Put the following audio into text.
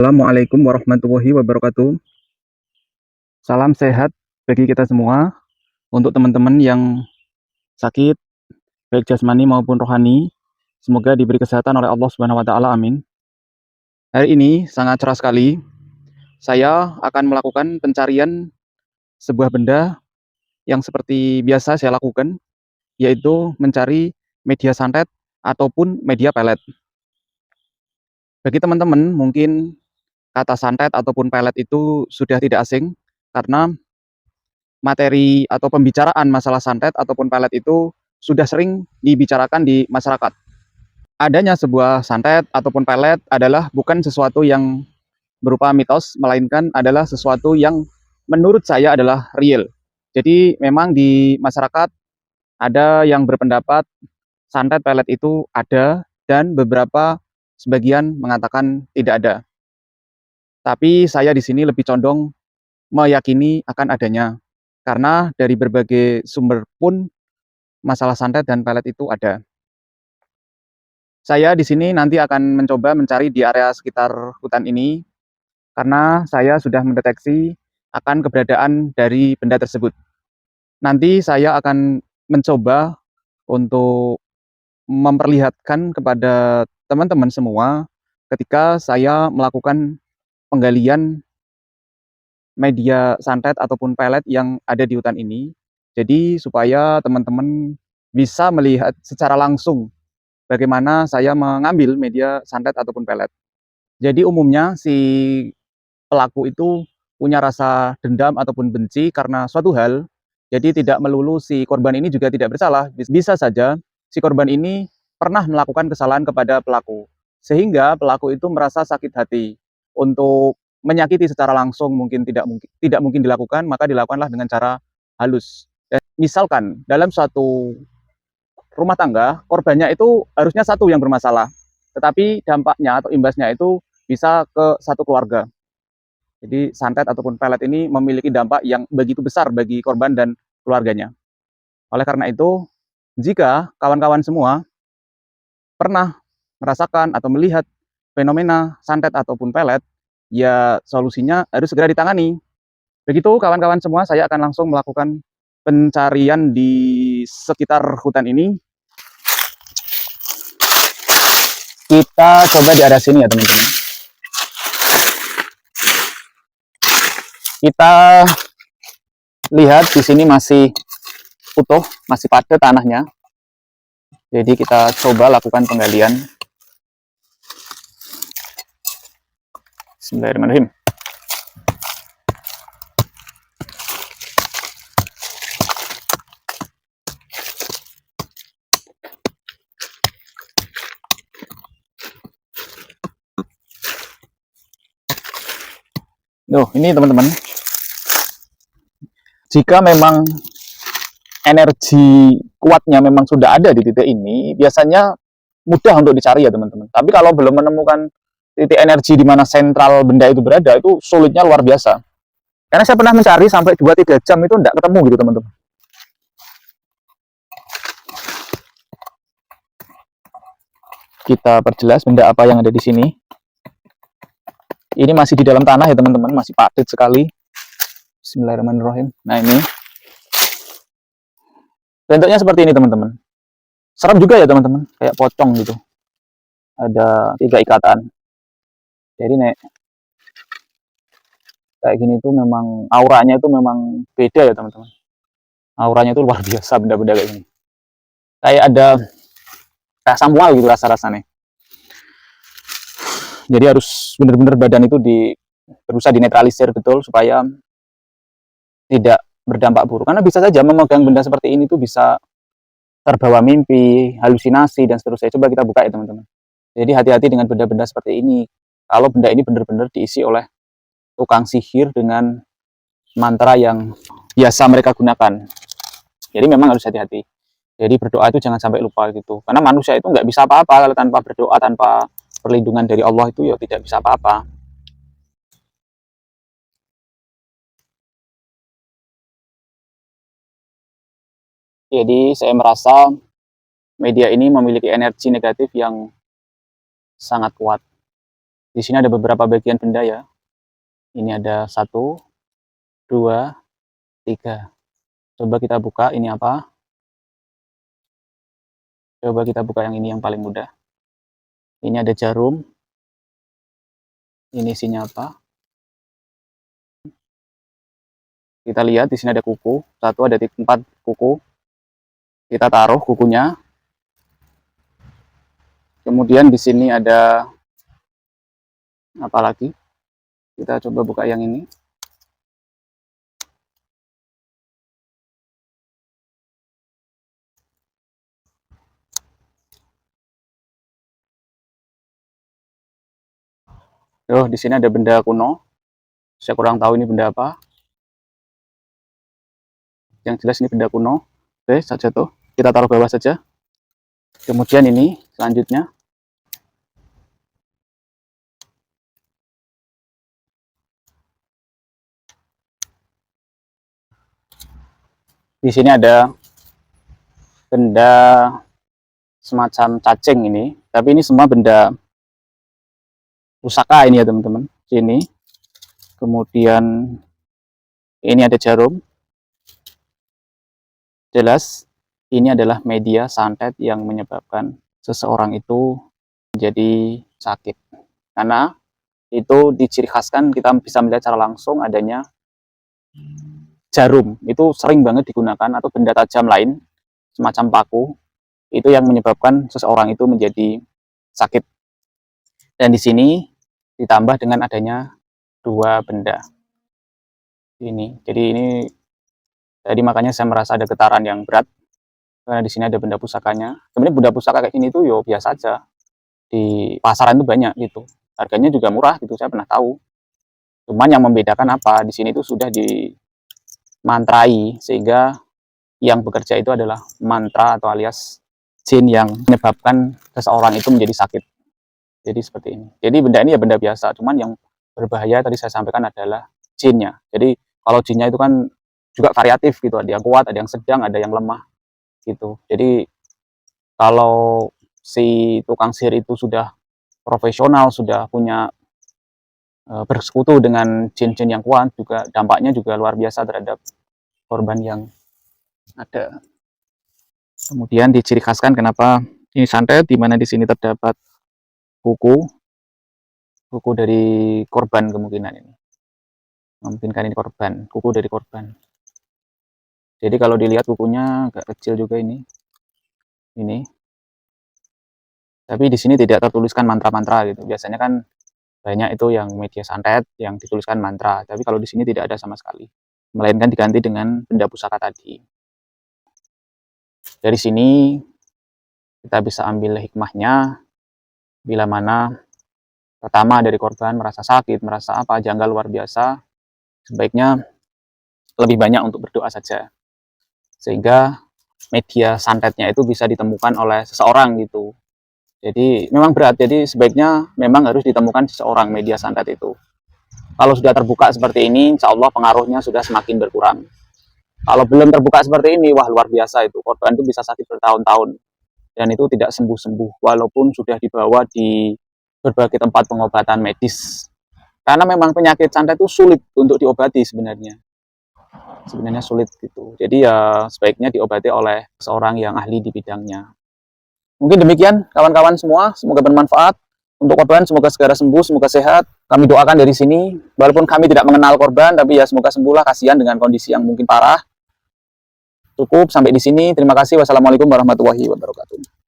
Assalamualaikum warahmatullahi wabarakatuh. Salam sehat bagi kita semua. Untuk teman-teman yang sakit, baik jasmani maupun rohani, semoga diberi kesehatan oleh Allah Subhanahu wa taala. Amin. Hari ini sangat cerah sekali. Saya akan melakukan pencarian sebuah benda yang seperti biasa saya lakukan, yaitu mencari media santet ataupun media pelet. Bagi teman-teman, mungkin kata santet ataupun pelet itu sudah tidak asing karena materi atau pembicaraan masalah santet ataupun pelet itu sudah sering dibicarakan di masyarakat. Adanya sebuah santet ataupun pelet adalah bukan sesuatu yang berupa mitos, melainkan adalah sesuatu yang menurut saya adalah real. Jadi memang di masyarakat ada yang berpendapat santet pelet itu ada dan beberapa sebagian mengatakan tidak ada. Tapi saya di sini lebih condong meyakini akan adanya. Karena dari berbagai sumber pun masalah santet dan pelet itu ada. Saya di sini nanti akan mencoba mencari di area sekitar hutan ini karena saya sudah mendeteksi akan keberadaan dari benda tersebut. Nanti saya akan mencoba untuk memperlihatkan kepada teman-teman semua ketika saya melakukan penggalian media santet ataupun pelet yang ada di hutan ini. Jadi supaya teman-teman bisa melihat secara langsung bagaimana saya mengambil media santet ataupun pelet. Jadi umumnya si pelaku itu punya rasa dendam ataupun benci karena suatu hal. Jadi tidak melulu si korban ini juga tidak bersalah. Bisa saja si korban ini pernah melakukan kesalahan kepada pelaku. Sehingga pelaku itu merasa sakit hati untuk menyakiti secara langsung mungkin tidak mungkin dilakukan, maka dilakukanlah dengan cara halus. Dan misalkan dalam suatu rumah tangga, korbannya itu harusnya satu yang bermasalah, tetapi dampaknya atau imbasnya itu bisa ke satu keluarga. Jadi santet ataupun pelet ini memiliki dampak yang begitu besar bagi korban dan keluarganya. Oleh karena itu, jika kawan-kawan semua pernah merasakan atau melihat fenomena santet ataupun pelet, ya solusinya harus segera ditangani. Begitu kawan-kawan semua, saya akan langsung melakukan pencarian di sekitar hutan ini. Kita coba di area sini ya teman-teman. Kita lihat di sini masih utuh, masih padat tanahnya. Jadi kita coba lakukan penggalian. Bismillahirrahmanirrahim. Ini teman-teman. Jika memang energi kuatnya memang sudah ada di titik ini, biasanya mudah untuk dicari ya teman-teman. Tapi kalau belum menemukan titik energi di mana sentral benda itu berada, itu sulitnya luar biasa. Karena saya pernah mencari sampai 2-3 jam itu tidak ketemu gitu teman-teman. Kita perjelas benda apa yang ada di sini. Ini masih di dalam tanah ya teman-teman, masih padat sekali. Bismillahirrahmanirrahim. Nah ini bentuknya seperti ini teman-teman. Serem juga ya teman-teman, kayak pocong gitu. Ada 3 ikatan. Jadi nek kayak gini tuh memang auranya itu memang beda ya teman-teman. Auranya itu luar biasa benda-benda kayak gini. Kayak ada rasa mual gitu rasa-rasanya. Jadi harus benar-benar badan itu berusaha dinetralisir betul supaya tidak berdampak buruk. Karena bisa saja memegang benda seperti ini tuh bisa terbawa mimpi, halusinasi dan seterusnya. Coba kita buka ya teman-teman. Jadi hati-hati dengan benda-benda seperti ini. Kalau benda ini benar-benar diisi oleh tukang sihir dengan mantra yang biasa mereka gunakan. Jadi memang harus hati-hati. Jadi berdoa itu jangan sampai lupa gitu. Karena manusia itu nggak bisa apa-apa kalau tanpa berdoa, tanpa perlindungan dari Allah itu ya tidak bisa apa-apa. Jadi saya merasa media ini memiliki energi negatif yang sangat kuat. Di sini ada beberapa bagian benda ya. Ini ada 1, 2, 3. Coba kita buka, ini apa? Coba kita buka yang ini yang paling mudah. Ini ada jarum. Ini isinya apa? Kita lihat di sini ada kuku. 1, ada 4 kuku. Kita taruh kukunya. Kemudian di sini ada apa lagi? Kita coba buka yang ini. Oh, di sini ada benda kuno. Saya kurang tahu ini benda apa. Yang jelas ini benda kuno. Oke, saja tuh. Kita taruh bawah saja. Kemudian ini selanjutnya. Di sini ada benda semacam cacing ini. Tapi ini semua benda pusaka ini ya teman-teman. Sini. Kemudian ini ada jarum. Jelas ini adalah media santet yang menyebabkan seseorang itu menjadi sakit. Karena itu diciri khaskan, kita bisa melihat secara langsung adanya jarum. Itu sering banget digunakan, atau benda tajam lain semacam paku, itu yang menyebabkan seseorang itu menjadi sakit. Dan di sini ditambah dengan adanya 2 benda ini. Jadi makanya saya merasa ada getaran yang berat karena di sini ada benda pusakanya. Sebenarnya benda pusaka kayak ini tuh yo biasa aja. Di pasaran itu banyak gitu. Harganya juga murah gitu, saya pernah tahu. Cuman yang membedakan apa? Di sini tuh sudah dimantrai sehingga yang bekerja itu adalah mantra atau alias jin yang menyebabkan seseorang itu menjadi sakit. Jadi seperti ini. Jadi benda ini ya benda biasa, cuman yang berbahaya tadi saya sampaikan adalah jinnya. Jadi kalau jinnya itu kan juga variatif gitu, ada yang kuat, ada yang sedang, ada yang lemah gitu. Jadi kalau si tukang sihir itu sudah profesional, sudah punya bersekutu dengan jin-jin yang kuat, juga dampaknya juga luar biasa terhadap korban yang ada. Kemudian diciri khaskan kenapa ini santet, di mana di sini terdapat kuku dari korban kemungkinan ini. Memungkinkan ini korban, kuku dari korban. Jadi kalau dilihat kukunya agak kecil juga ini. Ini. Tapi di sini tidak tertuliskan mantra-mantra gitu. Biasanya kan banyak itu yang media santet yang dituliskan mantra, tapi kalau di sini tidak ada sama sekali. Melainkan diganti dengan benda pusaka tadi. Dari sini kita bisa ambil hikmahnya, bila mana pertama dari korban merasa sakit, merasa apa, janggal luar biasa, sebaiknya lebih banyak untuk berdoa saja. Sehingga media santetnya itu bisa ditemukan oleh seseorang gitu. Jadi memang berat, jadi sebaiknya memang harus ditemukan seseorang media santet itu. Kalau sudah terbuka seperti ini, insya Allah pengaruhnya sudah semakin berkurang. Kalau belum terbuka seperti ini, wah luar biasa itu. Korban itu bisa sakit bertahun-tahun. Dan itu tidak sembuh-sembuh, walaupun sudah dibawa di berbagai tempat pengobatan medis. Karena memang penyakit santet itu sulit untuk diobati sebenarnya. Sebenarnya sulit gitu. Jadi ya sebaiknya diobati oleh seorang yang ahli di bidangnya. Mungkin demikian kawan-kawan semua, semoga bermanfaat. Untuk korban semoga segera sembuh, semoga sehat. Kami doakan dari sini, walaupun kami tidak mengenal korban, tapi ya semoga sembuhlah, kasihan dengan kondisi yang mungkin parah. Cukup sampai di sini. Terima kasih. Wassalamualaikum warahmatullahi wabarakatuh.